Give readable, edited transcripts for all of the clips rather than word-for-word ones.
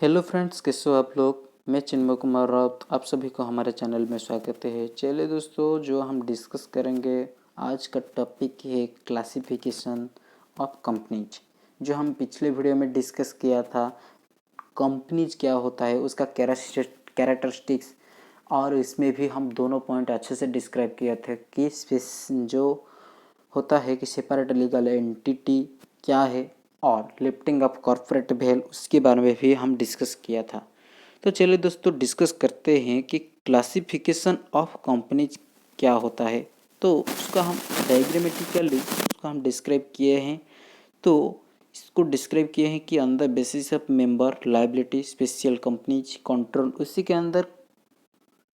Hello friends, कैसे हो आप लोग। मैं चिन्मय कुमार राउत, आप सभी को हमारे चैनल में स्वागत है। चलिए दोस्तों, जो हम डिस्कस करेंगे आज का टॉपिक है क्लासिफिकेशन ऑफ कंपनीज। जो हम पिछले वीडियो में डिस्कस किया था, कंपनीज क्या होता है, उसका कैरेक्टरिस्टिक्स, और इसमें भी हम दोनों पॉइंट अच्छे से डिस्क्राइब किए थे कि जो होता है कि सेपरेट लीगल एंटिटी क्या है और लिफ्टिंग ऑफ कॉर्पोरेट वेल, उसके बारे में भी हम डिस्कस किया था। तो चलिए दोस्तों, डिस्कस करते हैं कि क्लासिफिकेशन ऑफ कंपनीज क्या होता है। तो उसका हम डायग्रामेटिकली उसको हम डिस्क्राइब किए हैं। तो इसको डिस्क्राइब किए हैं कि अंदर basis of member liability special companies control, उसी के अंदर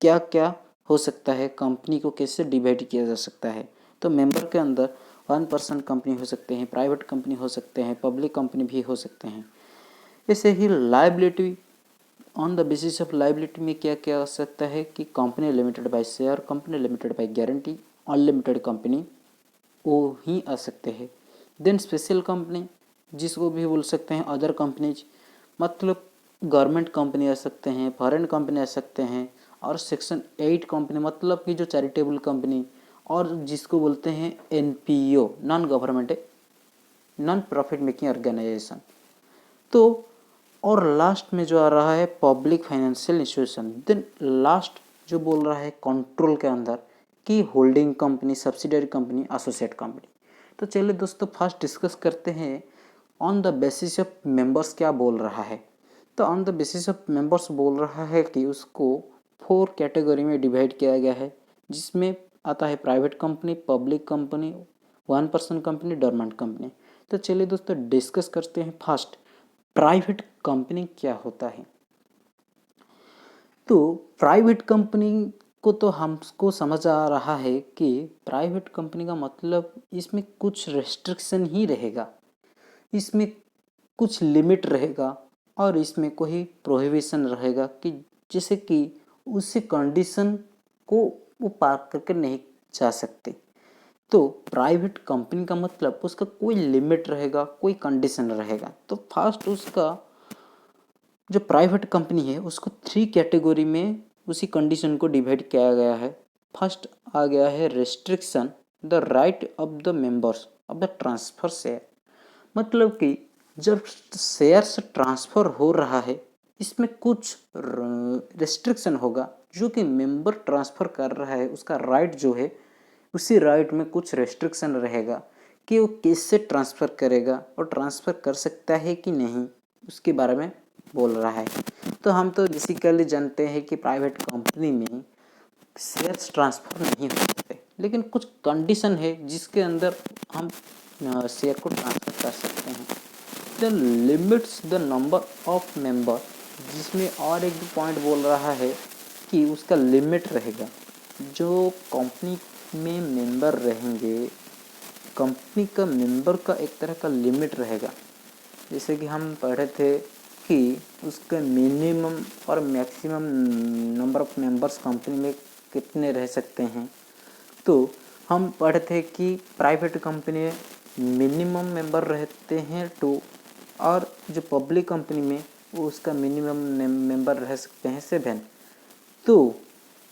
क्या क्या हो सकता है, कंपनी को कैसे डिवाइड किया जा सकता है। तो मेंबर के अंदर 1% कंपनी हो सकते हैं, प्राइवेट कंपनी हो सकते हैं, पब्लिक कंपनी भी हो सकते हैं। ऐसे ही liability, on the basis of liability में क्या क्या हो सकता है कि company limited by share, company limited by guarantee, unlimited company, वो ही आ सकते हैं। देन स्पेशल कंपनी, जिसको भी बोल सकते हैं अदर कंपनीज, मतलब गवर्नमेंट कंपनी आ सकते हैं, फॉरेन कंपनी आ सकते हैं, और सेक्शन 8 कंपनी मतलब कि जो चैरिटेबल कंपनी, और जिसको बोलते हैं NPO, non government non profit making organization. तो और लास्ट में जो आ रहा है public financial institution. Then last जो बोल रहा है कंट्रोल के अंदर कि holding company, subsidiary company, associate company. तो चलिए दोस्तों, फर्स्ट डिस्कस करते हैं on the basis of members क्या बोल रहा है। तो on the basis of members बोल रहा है कि उसको 4 कैटेगरी में डिवाइड किया गया है, जिसमें आता है private company, public company, 1% company, dormant company. तो चलिए दोस्तों, डिस्कस करते हैं फर्स्ट प्राइवेट कंपनी क्या होता है। तो प्राइवेट कंपनी को तो हमको समझ आ रहा है कि प्राइवेट कंपनी का मतलब इसमें कुछ रेस्ट्रिक्शन ही रहेगा, इसमें कुछ लिमिट रहेगा, और इसमें कोई प्रोहिबिशन रहेगा कि जैसे कि उसी कंडीशन को वो पार करके नहीं जा सकते। तो प्राइवेट कंपनी का मतलब उसका कोई लिमिट रहेगा, कोई कंडीशन रहेगा। तो फर्स्ट उसका जो प्राइवेट कंपनी है उसको 3 कैटेगरी में उसी कंडीशन को डिवाइड किया गया है। फर्स्ट आ गया है restriction the right of the members of the transfer share. मतलब कि जब शेयर्स ट्रांसफ़र हो रहा है, इसमें कुछ रेस्ट्रिक्शन होगा। जो कि मेंबर ट्रांसफ़र कर रहा है उसका राइट जो है, उसी राइट में कुछ रेस्ट्रिक्शन रहेगा कि वो किससे ट्रांसफ़र करेगा और ट्रांसफ़र कर सकता है कि नहीं, उसके बारे में बोल रहा है। तो हम तो बेसिकली जानते हैं कि प्राइवेट कंपनी में शेयर्स ट्रांसफ़र नहीं हो सकते, लेकिन कुछ कंडीशन है जिसके अंदर हम शेयर को ट्रांसफ़र कर सकते हैं। The limits the number of member, जिसमें और एक पॉइंट बोल रहा है कि उसका लिमिट रहेगा। जो कंपनी में मेंबर रहेंगे, कंपनी का मेंबर का एक तरह का लिमिट रहेगा। जैसे कि हम पढ़े थे कि उसका मिनिमम और maximum number of members company में कितने रह सकते हैं। तो हम पढ़े थे कि प्राइवेट कंपनी में मिनिमम मेंबर रहते हैं 2, और जो पब्लिक कंपनी में वो उसका मिनिमम मेंबर रह सकते हैं 7। तो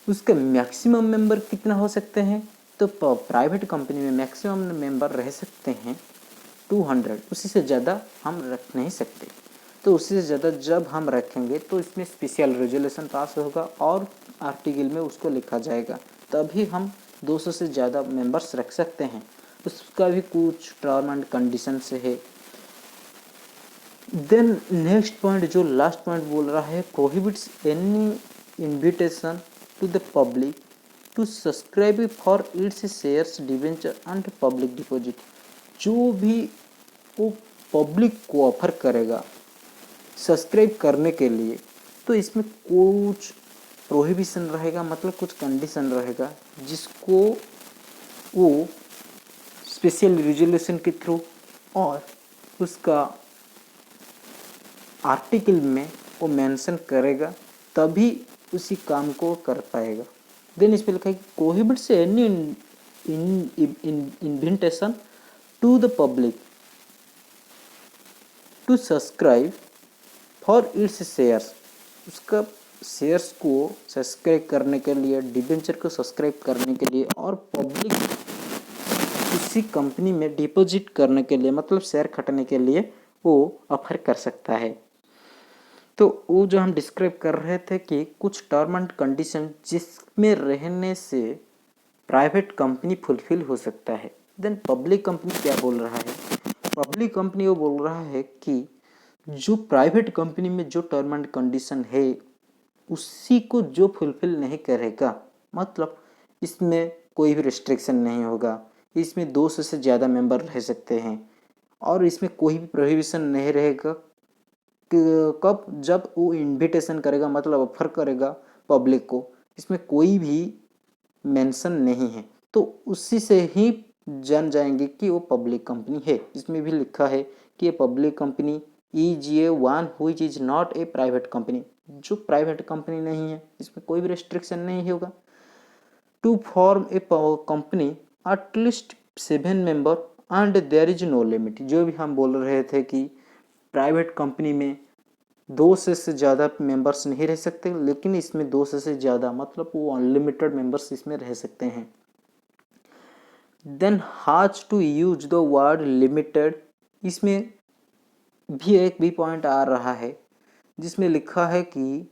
उसका मैक्सिमम मेंबर कितना हो सकते हैं, तो प्राइवेट कंपनी में मैक्सिमम मेंबर रह सकते हैं 200, उसी से ज़्यादा हम रख नहीं सकते। तो उससे ज़्यादा जब हम रखेंगे तो इसमें स्पेशल रेजोल्यूशन पास होगा और आर्टिकल में उसको लिखा जाएगा, तभी हम 200 से ज़्यादा मेंबर्स रख सकते हैं। उसका भी कुछ टर्म एंड कंडीशन से है। देन नेक्स्ट पॉइंट, जो लास्ट पॉइंट बोल रहा है, prohibits any invitation to the public to subscribe for its shares debenture and public deposit. जो भी वो पब्लिक को ऑफर करेगा सब्सक्राइब करने के लिए, तो इसमें कुछ प्रोहिबिशन रहेगा, मतलब कुछ कंडीशन रहेगा, जिसको वो स्पेशल रिजोल्यूशन के थ्रू और उसका आर्टिकल में वो मेंशन करेगा, तभी उसी काम को कर पाएगा। देन इस पर लिखा है कि prohibits any invitation to the public to subscribe for its shares, उसका शेयर्स को सब्सक्राइब करने के लिए, डिबेंचर को सब्सक्राइब करने के लिए और पब्लिक किसी कंपनी में डिपॉजिट करने के लिए, मतलब शेयर खटने के लिए वो ऑफर कर सकता है। तो वो जो हम डिस्क्राइब कर रहे थे कि कुछ टर्म एंड कंडीशन जिसमें रहने से प्राइवेट कंपनी फुलफिल हो सकता है। देन पब्लिक कंपनी क्या बोल रहा है? पब्लिक कंपनी वो बोल रहा है कि जो प्राइवेट कंपनी में जो टर्म एंड कंडीशन है उसी को जो फुलफिल नहीं करेगा, मतलब इसमें कोई भी रिस्ट्रिक्शन नहीं होगा, इसमें 200 से ज़्यादा मेंबर रह सकते हैं और इसमें कोई भी प्रोहिबिशन नहीं रहेगा कब, जब वो इनविटेशन करेगा, मतलब ऑफर करेगा पब्लिक को, इसमें कोई भी मेंशन नहीं है, तो उसी से ही जान जाएंगे कि वो पब्लिक कंपनी है। इसमें भी लिखा है कि ये public company is a one which is not a private company, जो प्राइवेट कंपनी नहीं है, इसमें कोई भी रेस्ट्रिक्शन नहीं होगा। To form a company at least 7 member and there is no limit, जो भी हम बोल रहे थे कि प्राइवेट कंपनी में 200 से ज़्यादा मेंबर्स नहीं रह सकते, लेकिन इसमें 200 से ज़्यादा मतलब वो अनलिमिटेड मेंबर्स इसमें रह सकते हैं। Then has to use the word limited, इसमें भी एक भी पॉइंट आ रहा है जिसमें लिखा है कि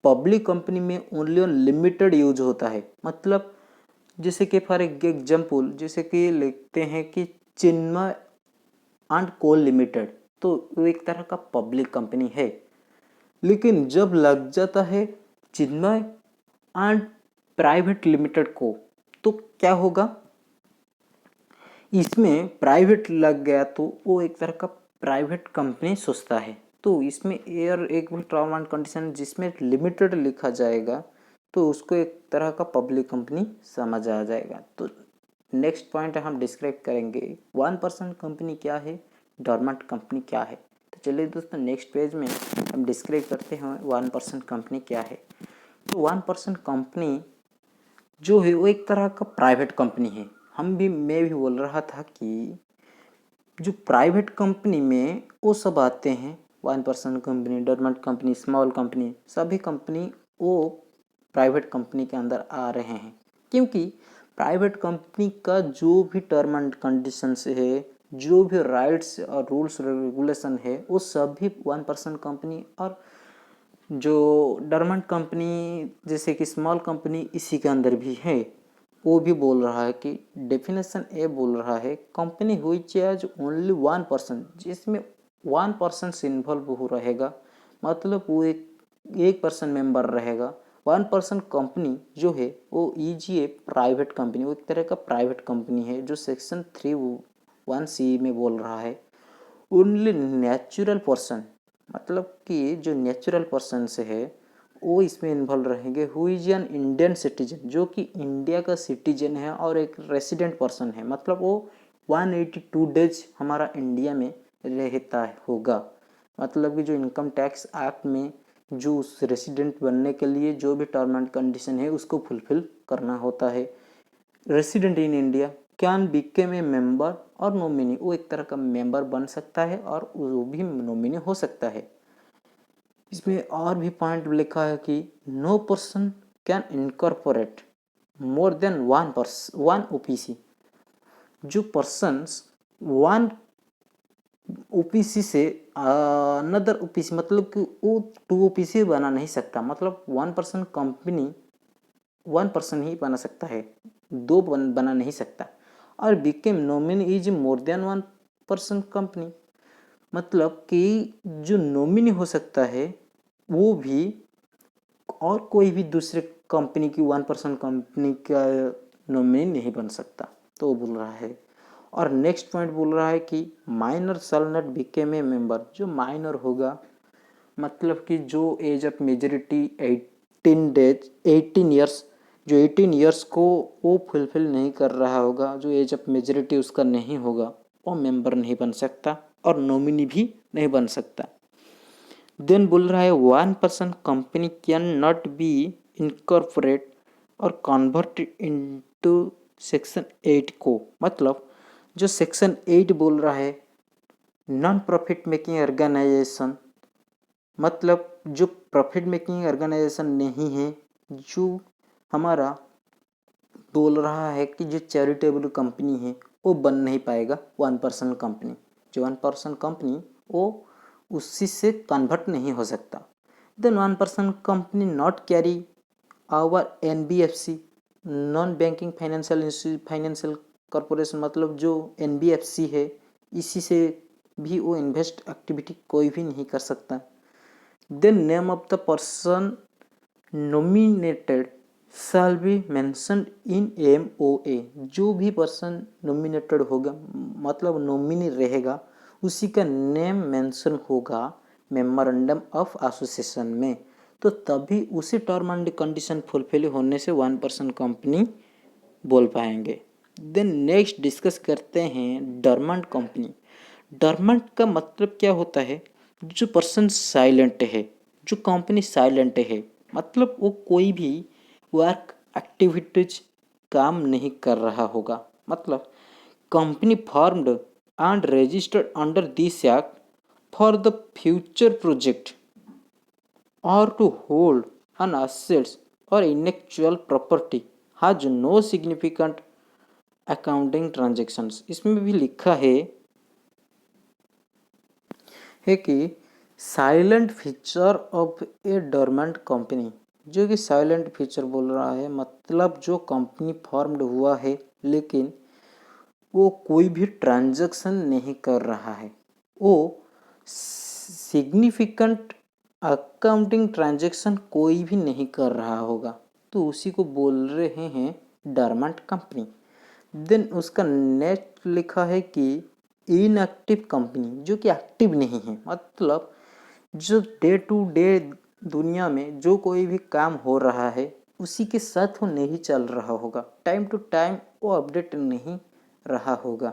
पब्लिक कंपनी में ओनली लिमिटेड यूज होता है, मतलब जैसे कि फॉर एग्जाम्पल जैसे कि लिखते हैं कि चिन्मय एंड कोल लिमिटेड, तो वो एक तरह का पब्लिक कंपनी है, लेकिन जब लग जाता है चिन्मय एंड प्राइवेट लिमिटेड को तो क्या होगा, इसमें प्राइवेट लग गया तो वो एक तरह का प्राइवेट कंपनी सोचता है। तो इसमें एयर एक भी टर्म एंड कंडीशन जिसमें लिमिटेड लिखा जाएगा तो उसको एक तरह का पब्लिक कंपनी समझ आ जाएगा। तो नेक्स्ट पॉइंट हम डिस्क्राइब करेंगे 1% कंपनी क्या है, डॉर्मेंट कंपनी क्या है। तो चलिए दोस्तों नेक्स्ट पेज में हम डिस्क्राइब करते हैं 1% कंपनी क्या है। तो 1% कंपनी जो है वो एक तरह का प्राइवेट कंपनी है। मैं भी बोल रहा था कि जो प्राइवेट कंपनी में वो सब आते हैं 1% company, dormant company, small company, सभी कंपनी वो प्राइवेट कंपनी के अंदर आ रहे हैं, क्योंकि प्राइवेट कंपनी का जो भी टर्म एंड कंडीशंस है, जो भी राइट्स और रूल्स रेगुलेशन है, वो सभी 1% कंपनी और जो डॉर्मेंट कंपनी जैसे कि स्मॉल कंपनी इसी के अंदर भी है। वो भी बोल रहा है कि डेफिनेशन ए बोल रहा है कंपनी व्हिच हैज ओनली 1%, जिसमें 1% इन्वॉल्व हो रहेगा, मतलब वो एक पर्सन मेंबर रहेगा। 1% कंपनी जो है वो इज ए प्राइवेट कंपनी, वो एक तरह का प्राइवेट कंपनी है जो सेक्शन 3(1)(c) में बोल रहा है। ओनली नेचुरल पर्सन, मतलब कि जो नेचुरल पर्सन से है वो इसमें इन्वॉल्व रहेंगे। Who is an Indian citizen, जो कि इंडिया का सिटीजन है और एक रेसिडेंट पर्सन है, मतलब वो 182 डेज हमारा इंडिया में रहता होगा, मतलब कि जो इनकम टैक्स एक्ट में जो उस रेसिडेंट बनने के लिए जो भी टर्म एंड कंडीशन है उसको फुलफिल करना होता है। Resident in India can became a member और नॉमिनी, वो एक तरह का मेंबर बन सकता है और वो भी नॉमिनी हो सकता है। इसमें और भी पॉइंट लिखा है कि no person can incorporate more than one OPC, जो पर्सन्स वन ओपीसी से अनदर ओपीसी, मतलब कि वो 2 ओपीसी बना नहीं सकता, मतलब 1% कंपनी 1% ही बना सकता है, 2 बना नहीं सकता। और became nominee is more than 1% company, मतलब कि जो नॉमिनी हो सकता है वो भी और कोई भी दूसरे कंपनी की 1% कंपनी का नॉमिनी नहीं बन सकता, तो वो बोल रहा है। और नेक्स्ट पॉइंट बोल रहा है कि minor shall not became a member, जो माइनर होगा मतलब कि जो एज ऑफ मेजोरिटी 18 ईयर्स, जो 18 ईयर्स को वो फुलफिल नहीं कर रहा होगा, जो एज ऑफ मेजोरिटी उसका नहीं होगा, वो मेंबर नहीं बन सकता और नॉमिनी भी नहीं बन सकता। देन बोल रहा है 1% company can not be incorporate और कन्वर्ट इनटू सेक्शन 8 को, मतलब जो सेक्शन 8 बोल रहा है नॉन प्रॉफिट मेकिंग ऑर्गेनाइजेशन, मतलब जो प्रॉफिट मेकिंग ऑर्गेनाइजेशन नहीं है, जो हमारा बोल रहा है कि जो चैरिटेबल कंपनी है वो बन नहीं पाएगा 1% कंपनी। जो 1% कंपनी वो उसी से कन्वर्ट नहीं हो सकता। Then 1% company not carry out NBFC, non banking financial corporation, मतलब जो NBFC है इसी से भी वो इन्वेस्ट एक्टिविटी कोई भी नहीं कर सकता। Then name of the person nominated shall be mentioned in MOA। जो भी पर्सन नॉमिनेटेड होगा, मतलब नॉमिनी रहेगा, उसी का नेम मेंशन होगा मेमोरेंडम ऑफ एसोसिएशन में, तो तभी उसी टर्म एंड कंडीशन फुलफिल होने से 1% कंपनी बोल पाएंगे। देन नेक्स्ट डिस्कस करते हैं डॉर्मेंट कंपनी। डॉर्मेंट का मतलब क्या होता है? जो पर्सन साइलेंट है, जो कंपनी साइलेंट है, मतलब वो कोई भी वर्क एक्टिविटीज काम नहीं कर रहा होगा। मतलब company formed and registered under this act for the future project or to hold an assets or intellectual property has no significant accounting transactions। इसमें भी लिखा है कि silent feature of a dormant company, जो कि साइलेंट फीचर बोल रहा है, मतलब जो कंपनी फॉर्म्ड हुआ है लेकिन वो कोई भी ट्रांजैक्शन नहीं कर रहा है, वो सिग्निफिकेंट अकाउंटिंग ट्रांजैक्शन कोई भी नहीं कर रहा होगा, तो उसी को बोल रहे हैं डॉर्मेंट कंपनी। देन उसका नेक्स्ट लिखा है कि इनएक्टिव कंपनी, जो कि एक्टिव नहीं है, मतलब जो डे टू डे दुनिया में जो कोई भी काम हो रहा है उसी के साथ वो नहीं चल रहा होगा, टाइम टू टाइम वो अपडेट नहीं रहा होगा,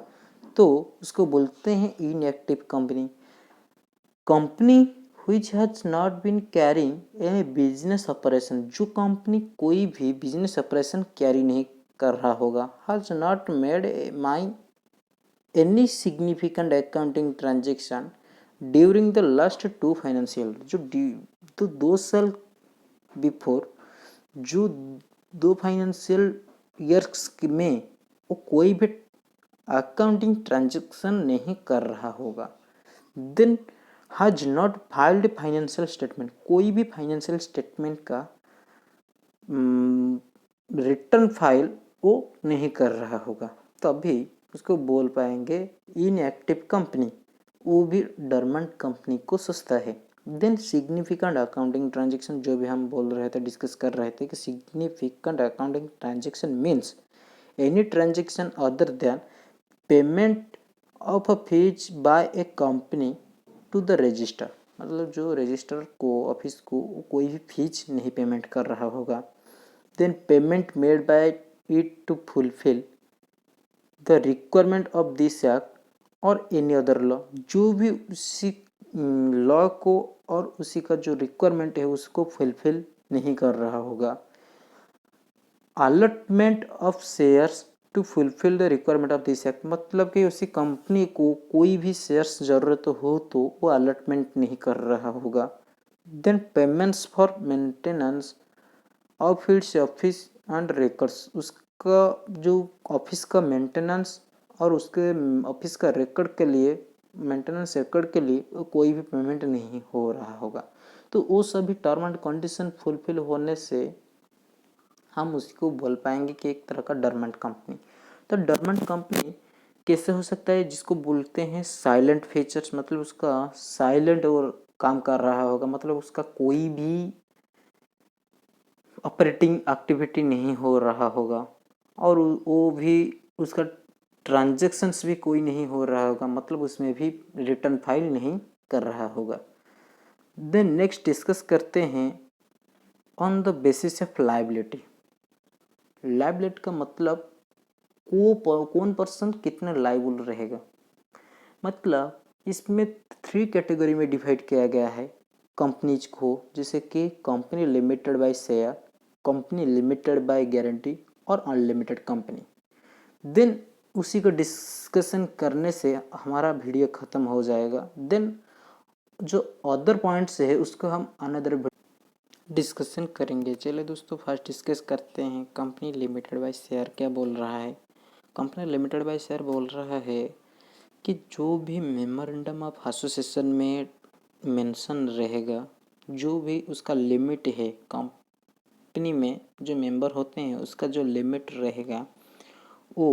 तो उसको बोलते हैं inactive company. Company which has not been carrying any business operation, जो कंपनी कोई भी बिजनेस ऑपरेशन कैरी नहीं कर रहा होगा, has not made my any significant accounting transaction during the last 2 financial, तो 2 साल बिफोर, जो 2 फाइनेंशियल ईयर्स में वो कोई भी अकाउंटिंग ट्रांजैक्शन नहीं कर रहा होगा। Then has not filed financial statement, कोई भी फाइनेंशियल स्टेटमेंट का रिटर्न फाइल वो नहीं कर रहा होगा, तभी उसको बोल पाएंगे इनएक्टिव कंपनी, वो भी डॉर्मेंट कंपनी को सोचता है। देन सिग्निफिकेंट अकाउंटिंग ट्रांजैक्शन, जो भी हम बोल रहे थे, डिस्कस कर रहे थे कि significant accounting transaction means any transaction other than payment of a fee by a company to the register, मतलब जो रजिस्टर को ऑफिस को कोई भी फीस नहीं पेमेंट कर रहा होगा। Then payment made by it to fulfil the requirement of this act or any other law, जो भी उसी लॉ को और उसी का जो रिक्वायरमेंट है उसको फुलफिल नहीं कर रहा होगा। Allotment of shares to fulfil the requirement of this act, मतलब कि उसी कंपनी को कोई भी शेयर्स ज़रूरत हो तो वो अलॉटमेंट नहीं कर रहा होगा। Then payments for maintenance of its office and records, उसका जो ऑफिस का मेंटेनेंस और उसके ऑफिस का रिकॉर्ड के लिए, मेंटेनेंस रिकॉर्ड के लिए कोई भी पेमेंट नहीं हो रहा होगा, तो वो सभी टर्म एंड कंडीशन फुलफिल होने से हम उसी को बोल पाएंगे कि एक तरह का डॉर्मेंट कंपनी। तो डॉर्मेंट कंपनी कैसे हो सकता है? जिसको बोलते हैं साइलेंट फीचर्स, मतलब उसका साइलेंट और काम कर रहा होगा, मतलब उसका कोई भी ऑपरेटिंग एक्टिविटी नहीं हो रहा होगा और वो भी उसका ट्रांजैक्शंस भी कोई नहीं हो रहा होगा, मतलब उसमें भी रिटर्न फाइल नहीं कर रहा होगा। देन नेक्स्ट डिस्कस करते हैं on the basis of liability. Liability का मतलब कौन पर्सन कितना लायबल रहेगा, मतलब इसमें 3 कैटेगरी में डिवाइड किया गया है कंपनीज को, जैसे कि company limited by share, company limited by guarantee और अनलिमिटेड कंपनी। देन उसी को डिस्कशन करने से हमारा वीडियो ख़त्म हो जाएगा। देन जो अदर पॉइंट्स है उसको हम अनदर डिस्कशन करेंगे। चलिए दोस्तों, फर्स्ट डिस्कस करते हैं कंपनी लिमिटेड बाय शेयर क्या बोल रहा है। कंपनी लिमिटेड बाय शेयर बोल रहा है कि जो भी मेमोरेंडम ऑफ एसोसिएशन में मेंशन रहेगा, जो भी उसका लिमिट है, कंपनी में जो मेंबर होते हैं उसका जो लिमिट रहेगा वो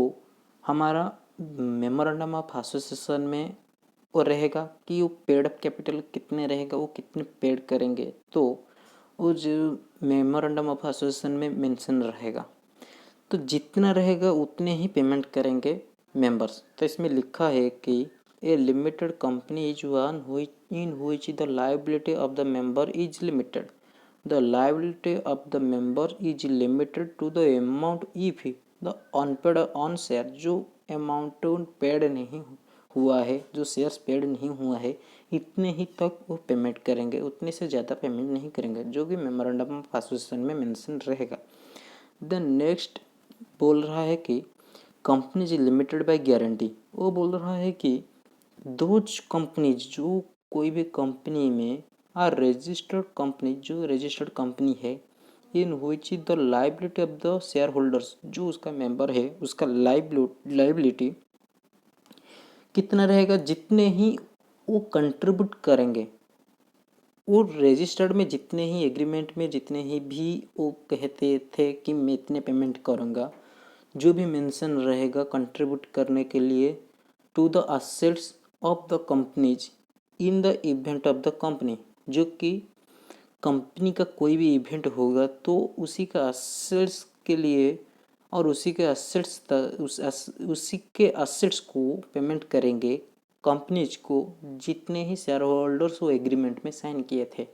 हमारा मेमोरेंडम ऑफ एसोसिएशन में वो रहेगा कि वो पेड अप कैपिटल कितने रहेगा, वो कितने पेड करेंगे, तो वो जो मेमोरेंडम ऑफ एसोसिएशन में मेंशन रहेगा, तो जितना रहेगा उतने ही पेमेंट करेंगे मेंबर्स। तो इसमें लिखा है कि a limited company is one in which the liability of the member is limited. The liability of the member is limited to the amount if the unpaid on share, जो amount paid नहीं हुआ है, जो shares paid नहीं हुआ है, इतने ही तक वो पेमेंट करेंगे, उतने से ज़्यादा पेमेंट नहीं करेंगे, जो कि मेमोरेंडम ऑफ एसोसिएशन में मेंशन रहेगा। देन नेक्स्ट बोल रहा है कि company is limited by guarantee. वो बोल रहा है कि दोज कंपनीज, जो कोई भी कंपनी में आर रजिस्टर्ड कंपनी, जो रजिस्टर्ड कंपनी है, in which the liability of the shareholders, जो उसका मेंबर है उसका लाइबिलिटी कितना रहेगा, जितने ही वो कंट्रीब्यूट करेंगे, वो रजिस्टर्ड में जितने ही एग्रीमेंट में जितने ही भी वो कहते थे कि मैं इतने पेमेंट करूँगा, जो भी मेंशन रहेगा कंट्रीब्यूट करने के लिए to the assets of the companies in the event of the company, जो कि कंपनी का कोई भी इवेंट होगा तो उसी का असेट्स के लिए और उसी के उसी के असेट्स को पेमेंट करेंगे कंपनीज को, जितने ही शेयर होल्डर्स वो एग्रीमेंट में साइन किए थे।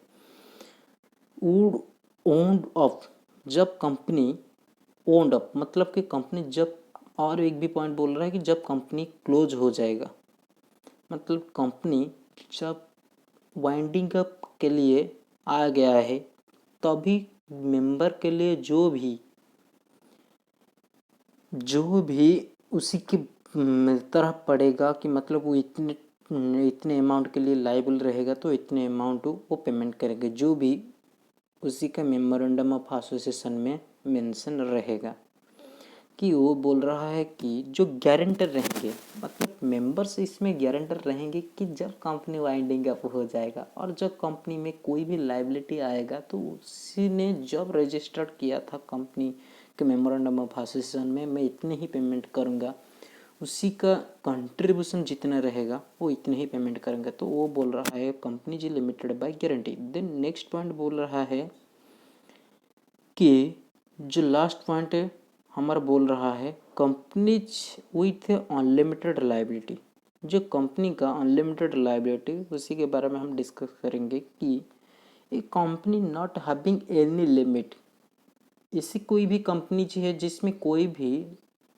वुड ओन्ड ऑफ, जब कंपनी ओन्ड अप मतलब कि कंपनी जब, और एक भी पॉइंट बोल रहा है कि जब कंपनी क्लोज हो जाएगा, मतलब कंपनी जब वाइंडिंग अप के लिए आ गया है, तभी मेंबर के लिए जो भी उसी की तरह पड़ेगा कि मतलब वो इतने अमाउंट के लिए लायबल रहेगा, तो इतने अमाउंट वो पेमेंट करेंगे, जो भी उसी का मेमोरेंडम ऑफ एसोसिएशन में मेंशन रहेगा। कि वो बोल रहा है कि जो गारंटर रहेंगे, मतलब मेंबर्स इसमें गारंटर रहेंगे कि जब कंपनी वाइंडिंग अप हो जाएगा और जब कंपनी में कोई भी लायबिलिटी आएगा, तो उसी ने जब रजिस्टर्ड किया था कंपनी के मेमोरेंडम ऑफ एसोसिएशन में मैं इतने ही पेमेंट करूँगा, उसी का कंट्रीब्यूशन जितना रहेगा वो इतने ही पेमेंट करेंगे, तो वो बोल रहा है कंपनी जी limited by guarantee. Then next point बोल रहा है कि जो लास्ट पॉइंट है हमारा बोल रहा है कंपनीज विथ अनलिमिटेड लायबिलिटी, जो कंपनी का अनलिमिटेड लायबिलिटी, उसी के बारे में हम डिस्कस करेंगे कि a company not having any limit, ऐसी कोई भी कंपनी है जिसमें कोई भी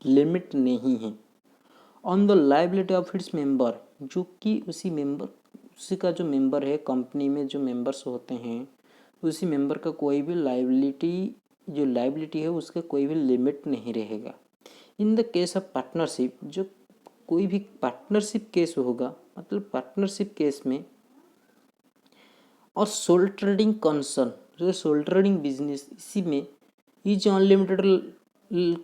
लिमिट नहीं है, on the liability of its member, जो कि उसी का जो मेंबर है, कंपनी में जो मेंबर्स होते हैं उसी मेंबर का कोई भी लायबिलिटी है उसका कोई भी लिमिट नहीं रहेगा। In the case of partnership, जो कोई भी पार्टनरशिप केस होगा, मतलब पार्टनरशिप केस में, और सोल ट्रेडिंग कंसर्न, जो सोल ट्रेडिंग बिजनेस, इसी में इज अनलिमिटेड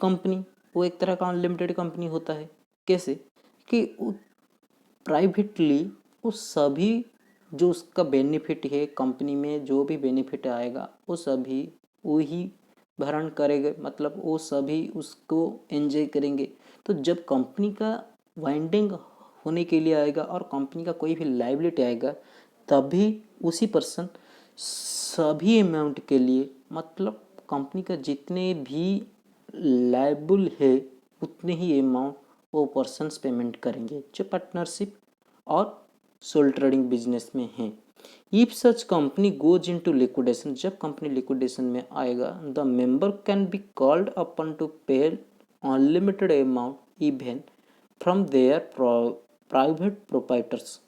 कंपनी, वो एक तरह का अनलिमिटेड कंपनी होता है। कैसे कि प्राइवेटली वो सभी जो उसका बेनिफिट है, कंपनी में जो भी बेनिफिट आएगा वो सभी वही भरण करेंगे, मतलब वो सभी उसको एंजॉय करेंगे। तो जब कंपनी का वाइंडिंग होने के लिए आएगा और कंपनी का कोई भी लायबिलिटी आएगा, तभी उसी पर्सन सभी अमाउंट के लिए, मतलब कंपनी का जितने भी लायबल है उतने ही अमाउंट वो पर्सनस पेमेंट करेंगे जो पार्टनरशिप और सोल ट्रेडिंग बिजनेस में हैं। If such company goes into liquidation, जब कंपनी लिक्विडेशन में आएगा, the member can be called upon to pay unlimited amount even from their private proprietors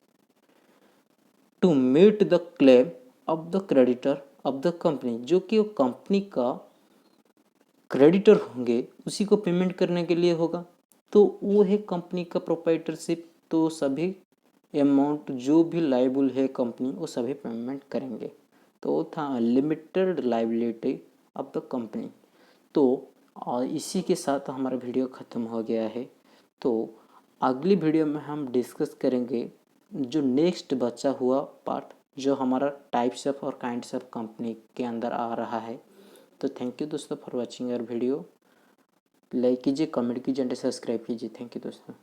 to meet the claim of the creditor of the company, जो कि वो company का creditor होंगे उसी को पेमेंट करने के लिए होगा। तो वो है कंपनी का प्रोप्राइटरशिप, तो सभी अमाउंट जो भी लाइबल है कंपनी वो सभी पेमेंट करेंगे। तो वो था limited liability of the company. तो इसी के साथ हमारा वीडियो ख़त्म हो गया है। तो अगली वीडियो में हम डिस्कस करेंगे जो नेक्स्ट बचा हुआ पार्ट, जो हमारा टाइप्स ऑफ और काइंड्स ऑफ कंपनी के अंदर आ रहा है। तो थैंक यू दोस्तों for watching our video. Like कीजिए, कमेंट कीजिए एंड सब्सक्राइब कीजिए। थैंक यू दोस्तों।